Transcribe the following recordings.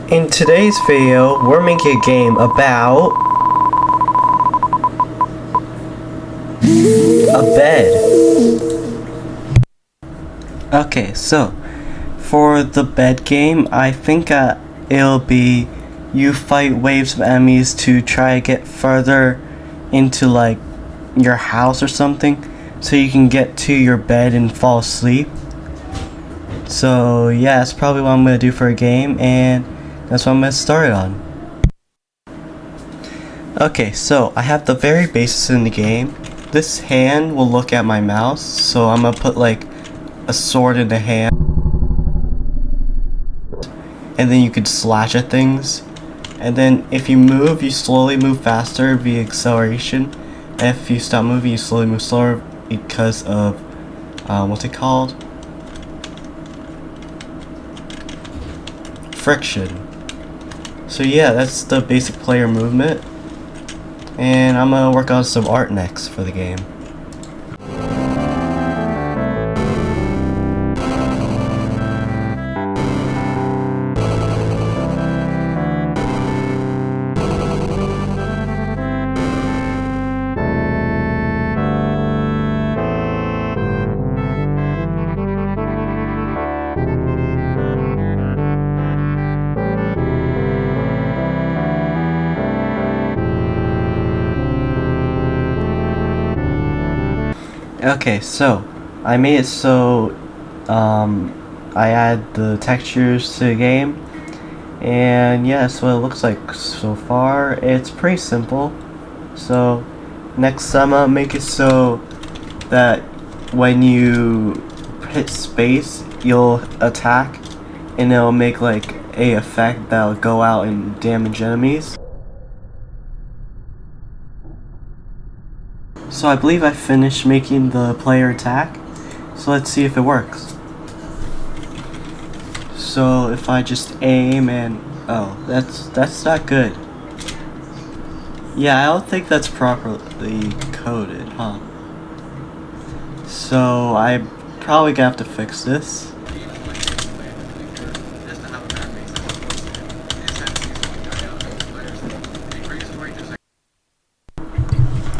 In today's video, we're making a game about a bed. Okay, so for the bed game, I think it'll be you fight waves of enemies to try to get further into like your house or something, so you can get to your bed and fall asleep. So yeah, that's probably what I'm gonna do for a game, and that's what I'm gonna start on. Okay, so I have the very basics in the game. This hand will look at my mouse, so I'm gonna put like a sword in the hand, and then you could slash at things. And then if you move, you slowly move faster via acceleration. And if you stop moving, you slowly move slower because of what's it called? Friction. So yeah, that's the basic player movement, and I'm gonna work on some art next for the game. Okay, so I made it so I add the textures to the game, and yeah, that's what it looks like so far. It's pretty simple. So next I'm gonna make it so that when you hit space, you'll attack, and it'll make like a effect that'll go out and damage enemies. So I believe I finished making the player attack, so let's see if it works. So if I just aim and oh, that's not good. Yeah, I don't think that's properly coded, huh? So I probably gonna have to fix this.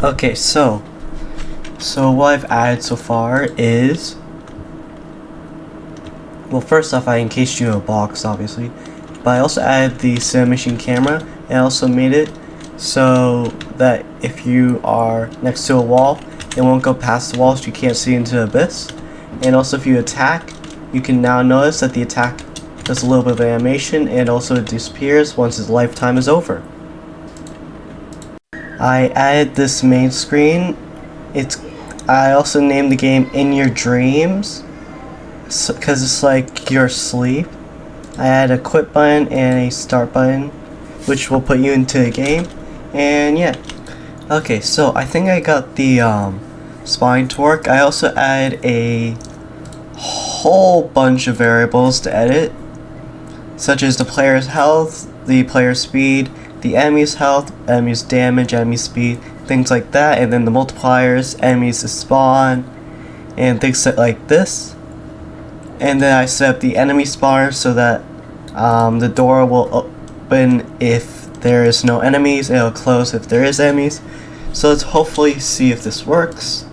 Okay, so what I've added so far is, well, first off, I encased you in a box, obviously, but I also added the Cinema Machine camera, and I also made it so that if you are next to a wall, it won't go past the wall, so you can't see into the abyss. And also, if you attack, you can now notice that the attack does a little bit of animation, and also it disappears once its lifetime is over. I added this main screen. I also named the game In Your Dreams, because it's like you're asleep. I added a quit button and a start button, which will put you into the game. And yeah, okay, so I think I got the spawning to work. I also added a whole bunch of variables to edit, such as the player's health, the player's speed, the enemy's health, enemy's damage, enemy's speed, things like that, and then the multipliers, enemies to spawn, and things like this. And then I set up the enemy spawner so that the door will open if there is no enemies, and it'll close if there is enemies. So let's hopefully see if this works,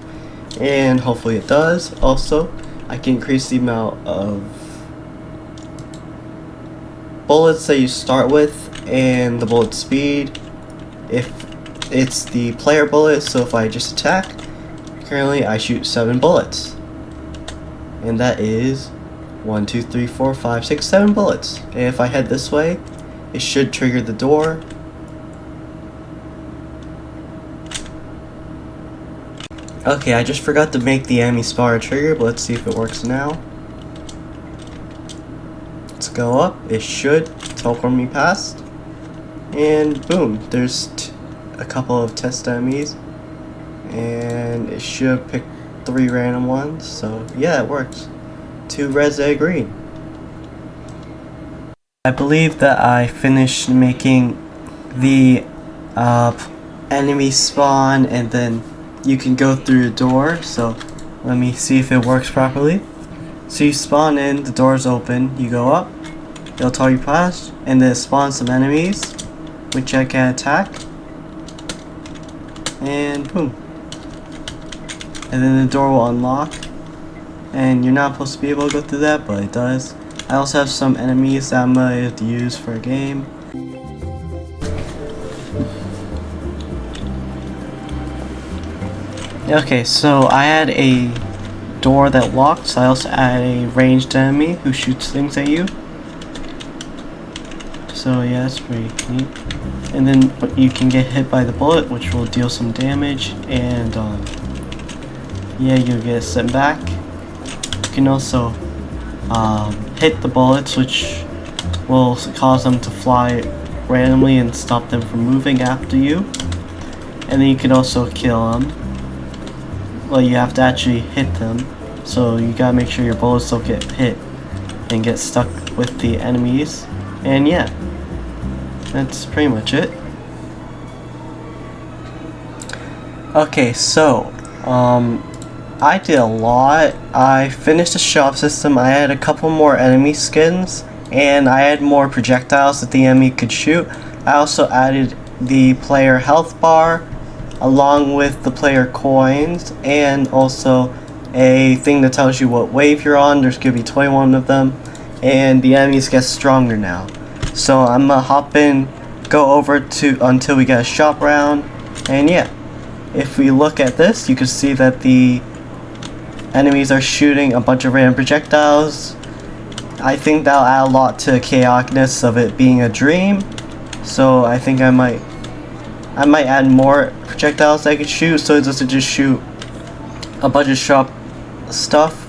and hopefully it does. Also, I can increase the amount of bullets that you start with, and the bullet speed if it's the player bullet. So if I just attack, currently I shoot 7 bullets, and that is 1, 2, 3, 4, 5, 6, 7 bullets. And if I head this way, it should trigger the door. Okay, I just forgot to make the enemy spawner trigger, but let's see if it works now. Let's go up. It should teleport me past. And boom, there's a couple of test enemies, and it should pick 3 random ones. So yeah, it works. 2 reds and a green. I believe that I finished making the enemy spawn, and then you can go through the door. So let me see if it works properly. So you spawn in, the door's open, you go up, it'll tell you past, and then it spawns some enemies, which I can attack. And boom. And then the door will unlock. And you're not supposed to be able to go through that, but it does. I also have some enemies that I'm going to use for a game. Okay, so I had a door that locked, so I also add a ranged enemy who shoots things at you. So yeah, that's pretty neat. And then you can get hit by the bullet, which will deal some damage, and yeah, you'll get sent back. You can also hit the bullets, which will cause them to fly randomly and stop them from moving after you. And then you can also kill them. Well, you have to actually hit them, so you gotta make sure your bullets don't get hit and get stuck with the enemies. And yeah, that's pretty much it. Okay, so I did a lot. I finished the shop system. I had a couple more enemy skins, and I had more projectiles that the enemy could shoot. I also added the player health bar along with the player coins, and also a thing that tells you what wave you're on. There's gonna be 21 of them, and the enemies get stronger now. So I'm gonna hop in, go over to until we get a shop round, and yeah, if we look at this, you can see that the enemies are shooting a bunch of random projectiles. I think that'll add a lot to the chaoticness of it being a dream, so I think I might add more projectiles that I could shoot, so it doesn't just shoot a bunch of shop stuff.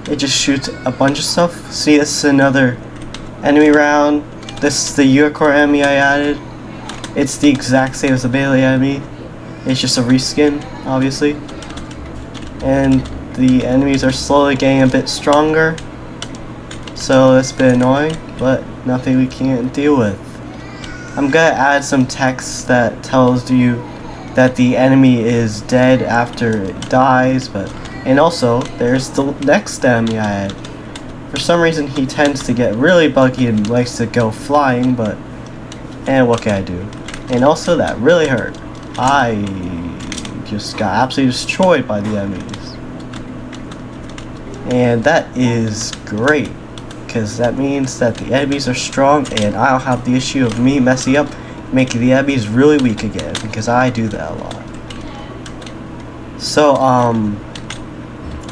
It just shoots a bunch of stuff. See, this is another enemy round. This is the unicorn enemy I added. It's the exact same as the Bailey enemy. It's just a reskin, obviously. And the enemies are slowly getting a bit stronger. So it's been annoying, but nothing we can't deal with. I'm gonna add some text that tells you that the enemy is dead after it dies, and also there's the next enemy I had. For some reason he tends to get really buggy and likes to go flying, and what can I do? And also that really hurt. I just got absolutely destroyed by the enemies. And that is great, because that means that the enemies are strong and I don't have the issue of me messing up, making the enemies really weak again, because I do that a lot. So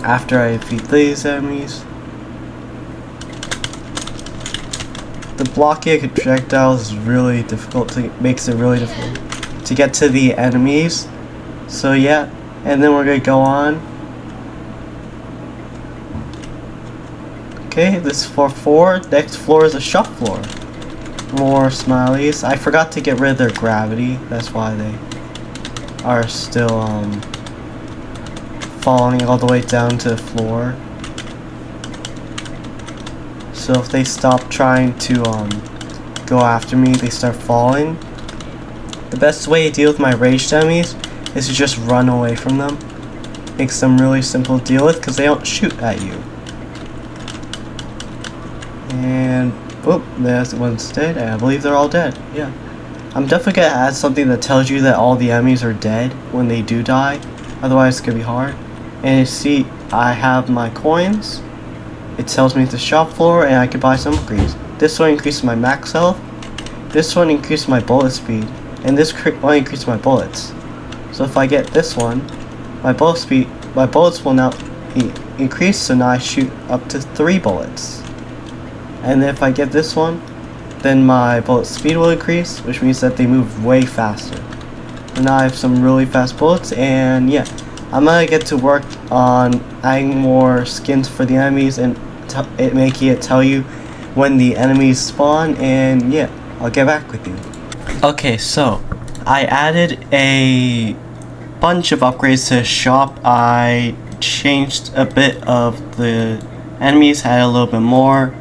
after I defeat these enemies, the blocking projectiles is really difficult makes it really difficult to get to the enemies. So yeah, and then we're gonna go on. Okay, this is floor 4. Next floor is a shop floor. More smileys. I forgot to get rid of their gravity. That's why they are still falling all the way down to the floor. So if they stop trying to go after me, they start falling. The best way to deal with my ranged enemies is to just run away from them. Makes them really simple to deal with because they don't shoot at you. And oh, there's one's dead. I believe they're all dead. Yeah, I'm definitely gonna add something that tells you that all the enemies are dead when they do die. Otherwise, it's gonna be hard. And you see, I have my coins. It tells me it's the shop floor, and I can buy some upgrades. This one increases my max health. This one increases my bullet speed, and this one increases my bullets. So if I get this one, my bullets will now increase. So now I shoot up to 3 bullets. And then if I get this one, then my bullet speed will increase, which means that they move way faster. And now I have some really fast bullets, and yeah, I'm gonna get to work on adding more skins for the enemies and making it tell you when the enemies spawn, and yeah, I'll get back with you. Okay, so I added a bunch of upgrades to the shop. I changed a bit of the enemies, added a little bit more,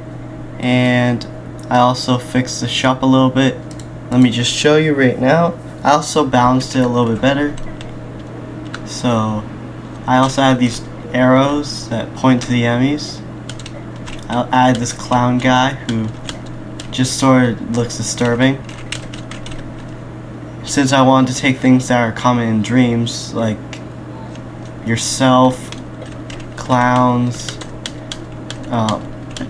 and I also fixed the shop a little bit. Let me just show you right now. I also balanced it a little bit better. So I also have these arrows that point to the enemies. I'll add this clown guy who just sort of looks disturbing. Since I wanted to take things that are common in dreams, like yourself, clowns,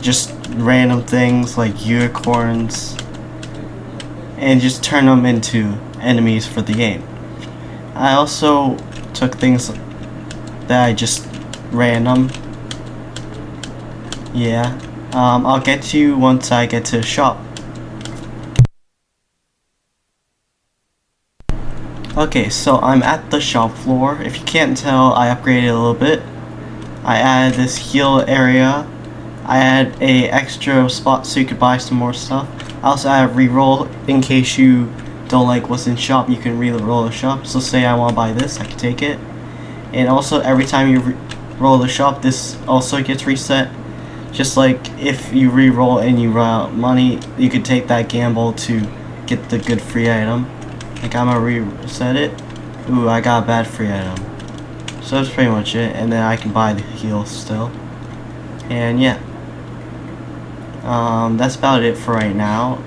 just random things like unicorns, and just turn them into enemies for the game. I also took things that I just random. Yeah. I'll get to you once I get to the shop. Okay, so I'm at the shop floor. If you can't tell, I upgraded a little bit. I added this heal area. I added a extra spot so you could buy some more stuff. I also added reroll in case you don't like what's in shop. You can reroll the shop. So say I want to buy this, I can take it. And also every time you roll the shop, this also gets reset. Just like if you re-roll and you run out of money, you could take that gamble to get the good free item. Like I'm gonna reset it. Ooh, I got a bad free item. So that's pretty much it. And then I can buy the heal still. And yeah. That's about it for right now.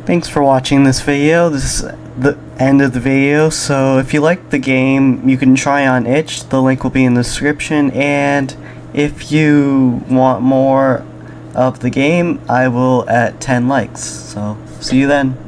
Thanks for watching this video. This is the end of the video, so if you like the game, you can try on itch. The link will be in the description, and if you want more of the game, I will at 10 likes. So, see you then.